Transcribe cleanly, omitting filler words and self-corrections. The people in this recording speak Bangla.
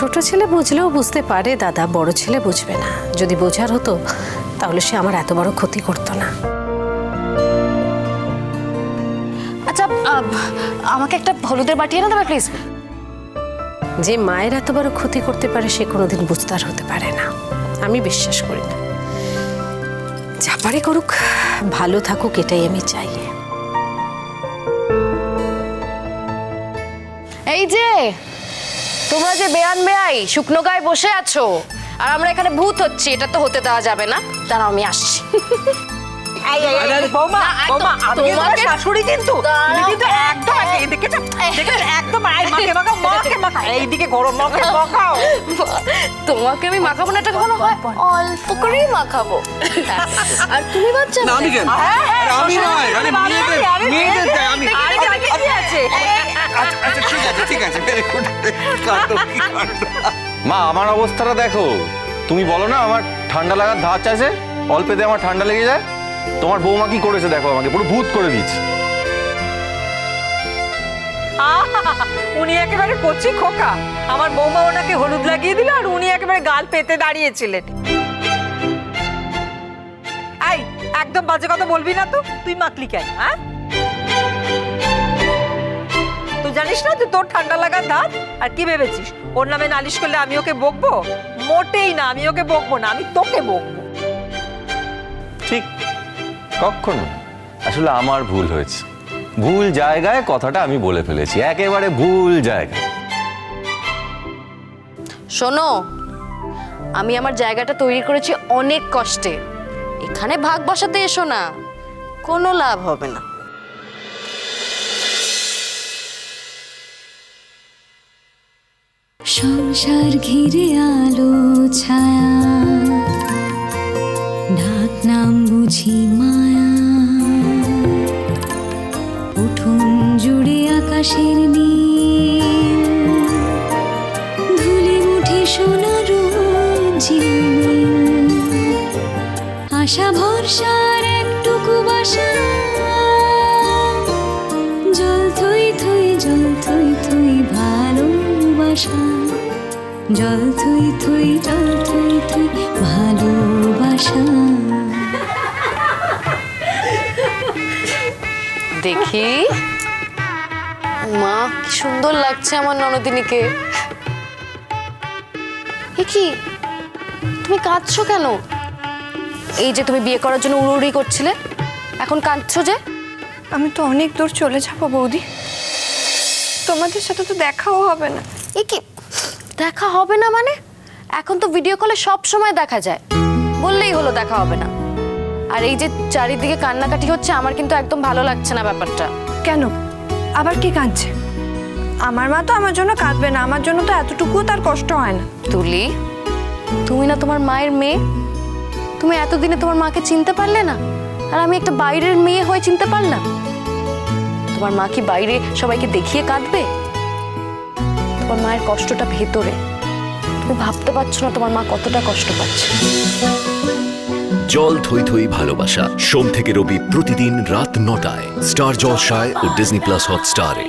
ছোট ছেলে বুঝলেও বুঝতে পারে দাদা, বড় ছেলে বুঝবে না। যদি বোঝার হতো তাহলে সে আমার এত বড় ক্ষতি করতো না। আচ্ছা, আমাকে একটা হলুদের বাটি এনে দেবে প্লিজ। যে মায়ের এত বড় ক্ষতি করতে পারে সে কোনোদিন বুঝতার হতে পারে না, আমি বিশ্বাস করি না। যা পারে করুক, ভালো থাকুক, এটাই আমি চাই। এই যে তোমরা যে বেয়ান বেয়াই শুকনো গায়ে বসে আছো আর আমরা এখানে ভূত হচ্ছি, এটা তো হতে দেওয়া যাবে না। দাঁড়াও আমি আসছি। বৌমা, বৌমা, আমি কিন্তু তোমাকে- শাশুড়ি কিন্তু তুমি কিন্তু একদম এদিকে একদম মাকে মাখাও, মাকে মাখাও, এইদিকে গরম মাকে মাখাও। তোমাকে আমি মাখাবো না, এটা কখনো হয়? অল্প করেই মাখাবো। আর তুমি বাচ্চা না আমি কেন? আমি নয়, আরে মেয়েদের দেয়, আমি কি আছে? আচ্ছা আচ্ছা ঠিক আছে very good. কাণ্ড কি কাণ্ড। মা আমার অবস্থাটা দেখো। তুমি বলো না আমার ঠান্ডা লাগার ধাঁচ আছে, অল্পেতে আমার ঠান্ডা লেগে যায়। তোমার বৌমা কি করেছে দেখো, আমাকে পুরো ভূত করে দিয়েছে। উনি একেবারে কচি খোকা, আমার বৌমা ওনাকে হলুদ লাগিয়ে দিল আর উনি একেবারে গাল পেতে দাঁড়িয়েছিলেন। এই একদম বাজে কথা বলবি না তো, তুই মাখলি কেন? হ্যাঁ, তুই জানিস না তুই তোর ঠান্ডা লাগার দাঁত? আর কি ভেবেছিস ওর নামে নালিশ করলে আমি ওকে বকবো? মোটেই না, আমি ওকে বকবো না, আমি তোকে বকবো। ঠিক কখনো, আসলে আমার ভুল হয়েছে। ভুল জায়গায় কথাটা আমি বলে ফেলেছি, একেবারে ভুল জায়গায়। শোনো, আমি আমার জায়গাটা তৈরি করেছি অনেক কষ্টে। এখানে ভাগ বসাতে এসো না, কোনো লাভ হবে না। সংসার ঘিরে আলো ছায়া, ডাক নাম বুঝি মায়া, উঠোন জুড়ে আকাশের নীল, ধুলি মুঠি সোনার ঝিলমিল, আশা ভরসার একটুকু বাসা, জল থই থই জল থই থই ভালোবাসা, জল থই থই জল থই থই ভালোবাসা। দেখি মা, কি সুন্দর লাগছে আমার ননদিনীকে। এ কি, তুমি কাঁদছো কেন? এই যে তুমি বিয়ে করার জন্য উড়ুড়ি করছিলে, এখন কাঁদছো যে? আমি তো অনেক দূর চলে যাবো বৌদি, তোমাদের সাথে তো দেখাও হবে না। এ কি দেখা হবে না মানে? এখন তো ভিডিও কলে সব সময় দেখা যায়, বললেই হলো দেখা হবে না। আর এই যে চারিদিকে কান্নাকাটি হচ্ছে, আমার কিন্তু একদম ভালো লাগছে না ব্যাপারটা। কেন আবার কি কাঁদছে? আমার মা তো আমার জন্য কাঁদবে না, আমার জন্য তো এতটুকুও তার কষ্ট হয় না। তুলি, তুমি না তোমার মায়ের মেয়ে, তুমি এতদিনে তোমার মাকে চিনতে পারলে না? আর আমি একটা বাইরের মেয়ে হয়ে চিনতে পারলাম? তোমার মা কি বাইরে সবাইকে দেখিয়ে কাঁদবে? তোমার মায়ের কষ্টটা ভেতরে, তুমি ভাবতে পারছো না তোমার মা কতটা কষ্ট পাচ্ছে। জল থই থই ভালোবাসা, সোম থেকে রবি প্রতিদিন রাত ৯টায় স্টার জলসায় ও ডিজনি প্লাস হটস্টারে।